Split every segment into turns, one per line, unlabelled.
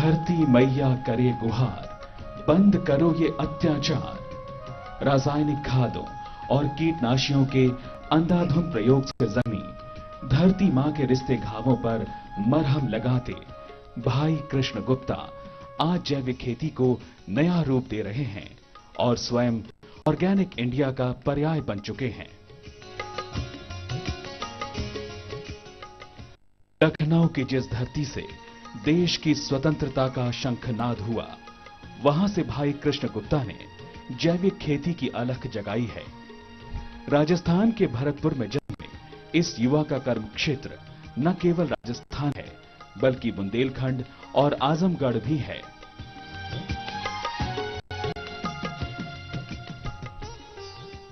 धरती मैया करे गुहार, बंद करो ये अत्याचार। रासायनिक खादों और कीटनाशियों के अंधाधुंध प्रयोग से जमी धरती मां के रिश्ते घावों पर मरहम लगाते भाई कृष्ण गुप्ता आज जैविक खेती को नया रूप दे रहे हैं और स्वयं ऑर्गेनिक इंडिया का पर्याय बन चुके हैं। लखनऊ की जिस धरती से देश की स्वतंत्रता का शंखनाद हुआ, वहां से भाई कृष्ण गुप्ता ने जैविक खेती की अलख जगाई है। राजस्थान के भरतपुर में जन्मे इस युवा का कर्म क्षेत्र न केवल राजस्थान है, बल्कि बुंदेलखंड और आजमगढ़ भी है।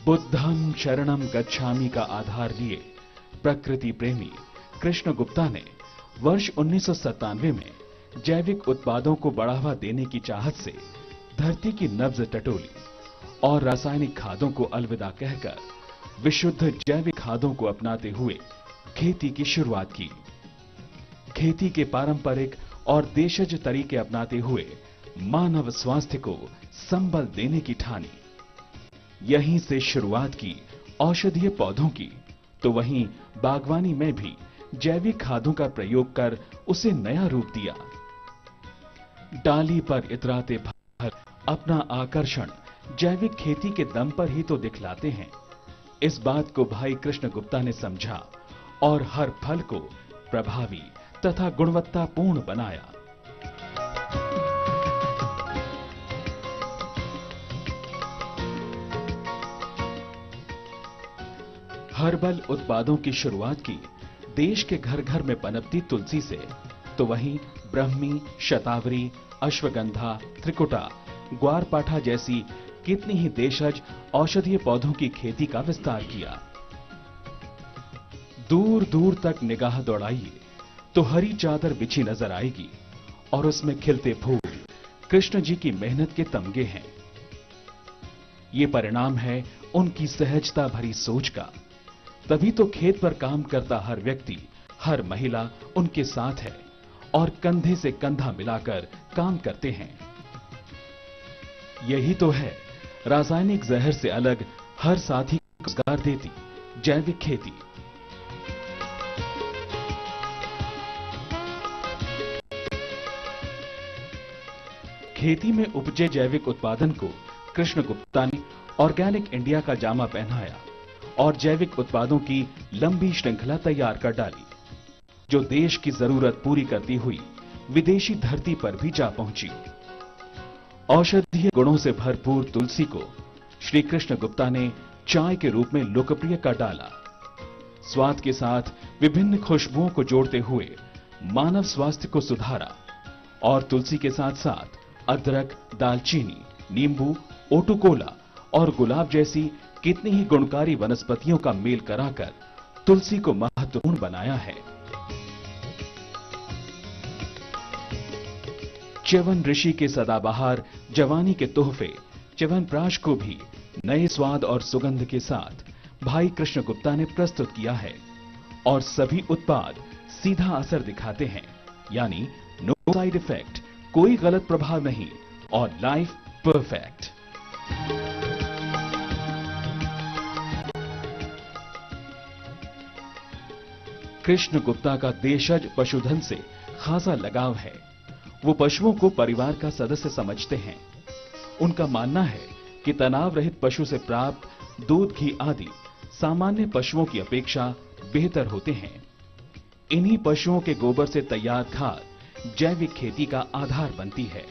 बुद्धम शरणम गच्छामि का आधार लिए प्रकृति प्रेमी कृष्ण गुप्ता ने वर्ष 1997 में जैविक उत्पादों को बढ़ावा देने की चाहत से धरती की नब्ज टटोली और रासायनिक खादों को अलविदा कहकर विशुद्ध जैविक खादों को अपनाते हुए खेती की शुरुआत की। खेती के पारंपरिक और देशज तरीके अपनाते हुए मानव स्वास्थ्य को संबल देने की ठानी। यहीं से शुरुआत की औषधीय पौधों की, तो वहीं बागवानी में भी जैविक खादों का प्रयोग कर उसे नया रूप दिया। डाली पर इतराते फल अपना आकर्षण जैविक खेती के दम पर ही तो दिखलाते हैं। इस बात को भाई कृष्ण गुप्ता ने समझा और हर फल को प्रभावी तथा गुणवत्तापूर्ण बनाया। हर्बल उत्पादों की शुरुआत की देश के घर घर में पनपती तुलसी से, तो वहीं ब्रह्मी, शतावरी, अश्वगंधा, त्रिकुटा, ग्वारपाठा जैसी कितनी ही देशज औषधीय पौधों की खेती का विस्तार किया। दूर दूर तक निगाह दौड़ाइए तो हरी चादर बिछी नजर आएगी और उसमें खिलते फूल कृष्ण जी की मेहनत के तमगे हैं। ये परिणाम है उनकी सहजता भरी सोच का। तभी तो खेत पर काम करता हर व्यक्ति, हर महिला उनके साथ है और कंधे से कंधा मिलाकर काम करते हैं। यही तो है रासायनिक जहर से अलग हर साथी को रोजगार देती जैविक खेती। खेती में उपजे जैविक उत्पादन को कृष्ण गुप्ता ने ऑर्गेनिक इंडिया का जामा पहनाया और जैविक उत्पादों की लंबी श्रृंखला तैयार कर डाली, जो देश की जरूरत पूरी करती हुई विदेशी धरती पर भी जा पहुंची। औषधीय गुणों से भरपूर तुलसी को श्री कृष्ण गुप्ता ने चाय के रूप में लोकप्रिय कर डाला। स्वाद के साथ विभिन्न खुशबुओं को जोड़ते हुए मानव स्वास्थ्य को सुधारा और तुलसी के साथ साथ अदरक, दालचीनी, नींबू, ओटुकोला और गुलाब जैसी कितनी ही गुणकारी वनस्पतियों का मेल कराकर तुलसी को महत्वपूर्ण बनाया है। च्यवन ऋषि के सदाबहार जवानी के तोहफे च्यवनप्राश को भी नए स्वाद और सुगंध के साथ भाई कृष्ण गुप्ता ने प्रस्तुत किया है और सभी उत्पाद सीधा असर दिखाते हैं, यानी नो साइड इफेक्ट, कोई गलत प्रभाव नहीं और लाइफ परफेक्ट। कृष्ण गुप्ता का देशज पशुधन से खासा लगाव है। वो पशुओं को परिवार का सदस्य समझते हैं। उनका मानना है कि तनाव रहित पशु से प्राप्त दूध, घी आदि सामान्य पशुओं की अपेक्षा बेहतर होते हैं। इन्हीं पशुओं के गोबर से तैयार खाद जैविक खेती का आधार बनती है।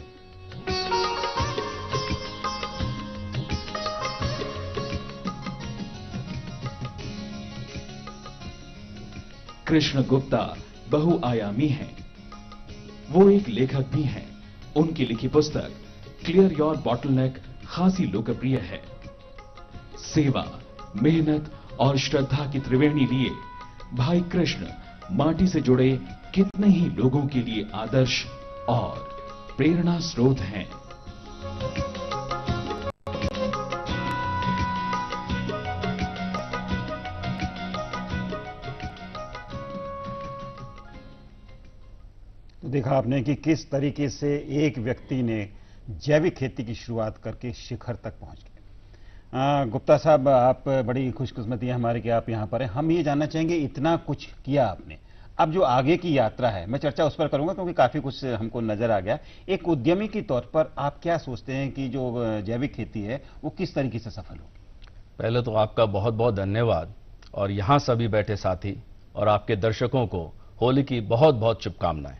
कृष्ण गुप्ता बहुआयामी हैं। वो एक लेखक भी हैं। उनकी लिखी पुस्तक क्लियर योर बॉटलनेक खासी लोकप्रिय है। सेवा, मेहनत और श्रद्धा की त्रिवेणी लिए भाई कृष्ण माटी से जुड़े कितने ही लोगों के लिए आदर्श और प्रेरणा स्रोत हैं।
तो देखा आपने कि किस तरीके से एक व्यक्ति ने जैविक खेती की शुरुआत करके शिखर तक पहुंच गए। गुप्ता साहब, आप बड़ी खुशकिस्मती है हमारे कि आप यहाँ पर हैं। हम ये जानना चाहेंगे, इतना कुछ किया आपने, अब जो आगे की यात्रा है, मैं चर्चा उस पर करूंगा क्योंकि काफी कुछ हमको नजर आ गया। एक उद्यमी के तौर पर आप क्या सोचते हैं कि जो जैविक खेती है वो किस तरीके से सफल होगी?
पहले तो आपका बहुत बहुत धन्यवाद, और यहां सभी बैठे साथी और आपके दर्शकों को होली की बहुत बहुत शुभकामनाएं।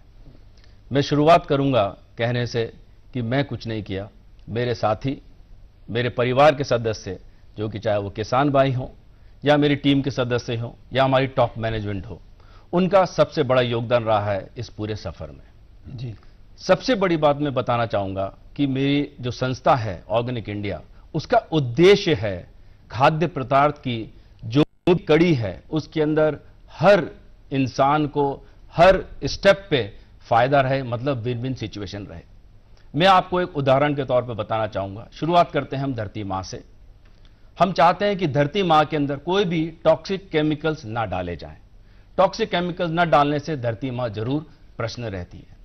मैं शुरुआत करूंगा कहने से कि मैं कुछ नहीं किया, मेरे साथी, मेरे परिवार के सदस्य, जो कि चाहे वो किसान भाई हों या मेरी टीम के सदस्य हों या हमारी टॉप मैनेजमेंट हो, उनका सबसे बड़ा योगदान रहा है इस पूरे सफर में। जी, सबसे बड़ी बात मैं बताना चाहूंगा कि मेरी जो संस्था है ऑर्गेनिक इंडिया, उसका उद्देश्य है खाद्य पदार्थ की जो कड़ी है उसके अंदर हर इंसान को हर स्टेप पे फायदा रहे, मतलब विन विन सिचुएशन रहे। मैं आपको एक उदाहरण के तौर पे बताना चाहूंगा। शुरुआत करते हैं हम धरती मां से। हम चाहते हैं कि धरती मां के अंदर कोई भी टॉक्सिक केमिकल्स ना डाले जाएं। टॉक्सिक केमिकल्स ना डालने से धरती मां जरूर प्रश्न रहती है।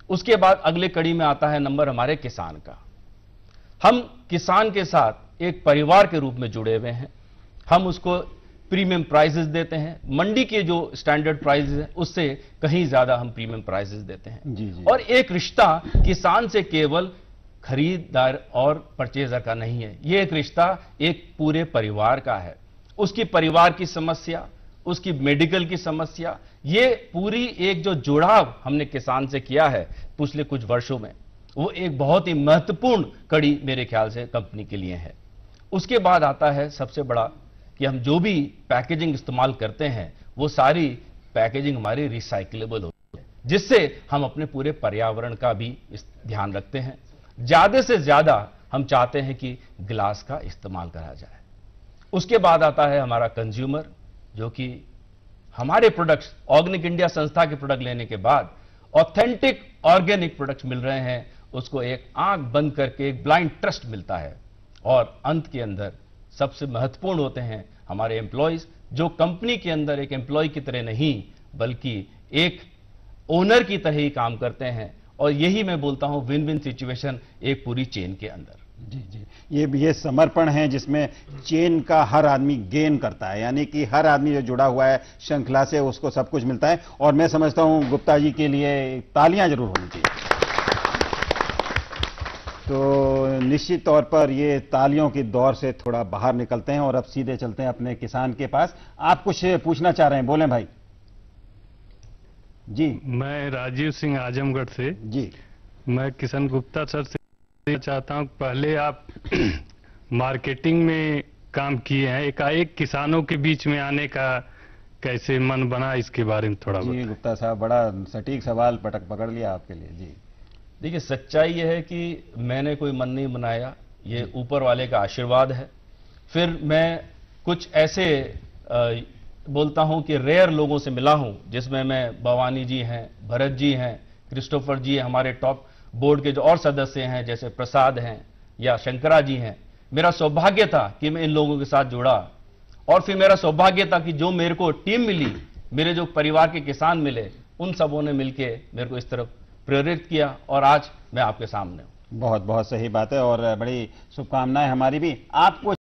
उसके बाद अगले कड़ी में आता है नंबर हमारे किसान का। हम किसान के साथ एक परिवार के रूप में जुड़े हुए हैं। हम उसको प्रीमियम प्राइसेस देते हैं, मंडी के जो स्टैंडर्ड प्राइसेस है उससे कहीं ज्यादा हम प्रीमियम प्राइसेस देते हैं। जी जी। और एक रिश्ता किसान से केवल खरीदार और परचेजर का नहीं है, ये एक रिश्ता एक पूरे परिवार का है। उसकी परिवार की समस्या, उसकी मेडिकल की समस्या, ये पूरी एक जो जुड़ाव हमने किसान से किया है पिछले कुछ वर्षों में, वो एक बहुत ही महत्वपूर्ण कड़ी मेरे ख्याल से कंपनी के लिए है। उसके बाद आता है सबसे बड़ा कि हम जो भी पैकेजिंग इस्तेमाल करते हैं वो सारी पैकेजिंग हमारी रिसाइक्लेबल होती है, जिससे हम अपने पूरे पर्यावरण का भी ध्यान रखते हैं। ज्यादा से ज्यादा हम चाहते हैं कि गिलास का इस्तेमाल करा जाए। उसके बाद आता है हमारा कंज्यूमर, जो कि हमारे प्रोडक्ट्स ऑर्गेनिक इंडिया संस्था के प्रोडक्ट लेने के बाद ऑथेंटिक ऑर्गेनिक प्रोडक्ट्स मिल रहे हैं, उसको एक आंख बंद करके एक ब्लाइंड ट्रस्ट मिलता है। और अंत के अंदर सबसे महत्वपूर्ण होते हैं हमारे एम्प्लॉइज, जो कंपनी के अंदर एक एम्प्लॉय की तरह नहीं बल्कि एक ओनर की तरह ही काम करते हैं। और यही मैं बोलता हूं विन विन सिचुएशन एक पूरी चेन के अंदर।
जी जी, ये समर्पण है जिसमें चेन का हर आदमी गेन करता है, यानी कि हर आदमी जो जुड़ा हुआ है श्रृंखला से उसको सब कुछ मिलता है। और मैं समझता हूं गुप्ता जी के लिए तालियां जरूर होनी चाहिए। तो निश्चित तौर पर ये तालियों के दौर से थोड़ा बाहर निकलते हैं और अब सीधे चलते हैं अपने किसान के पास। आप कुछ पूछना चाह रहे हैं, बोलें भाई। जी,
मैं राजीव सिंह आजमगढ़ से।
जी,
मैं किशन गुप्ता सर से चाहता हूं, पहले आप मार्केटिंग में काम किए हैं, एकाएक किसानों के बीच में आने का कैसे मन बना, इसके बारे में थोड़ा बताएं।
जी गुप्ता साहब, बड़ा सटीक सवाल पकड़ लिया आपके लिए। जी
देखिए, सच्चाई यह है कि मैंने कोई मन नहीं बनाया, ये ऊपर वाले का आशीर्वाद है। फिर मैं कुछ ऐसे बोलता हूं कि रेयर लोगों से मिला हूं, जिसमें मैं भवानी जी हैं, भरत जी हैं, क्रिस्टोफर जी हैं, हमारे टॉप बोर्ड के जो और सदस्य हैं जैसे प्रसाद हैं या शंकरा जी हैं। मेरा सौभाग्य था कि मैं इन लोगों के साथ जुड़ा, और फिर मेरा सौभाग्य था कि जो मेरे को टीम मिली, मेरे जो परिवार के किसान मिले, उन सबों ने मिलकर मेरे को इस तरफ प्रेरित किया और आज मैं आपके सामने हूं।
बहुत बहुत सही बात है और बड़ी शुभकामनाएं हमारी भी आपको।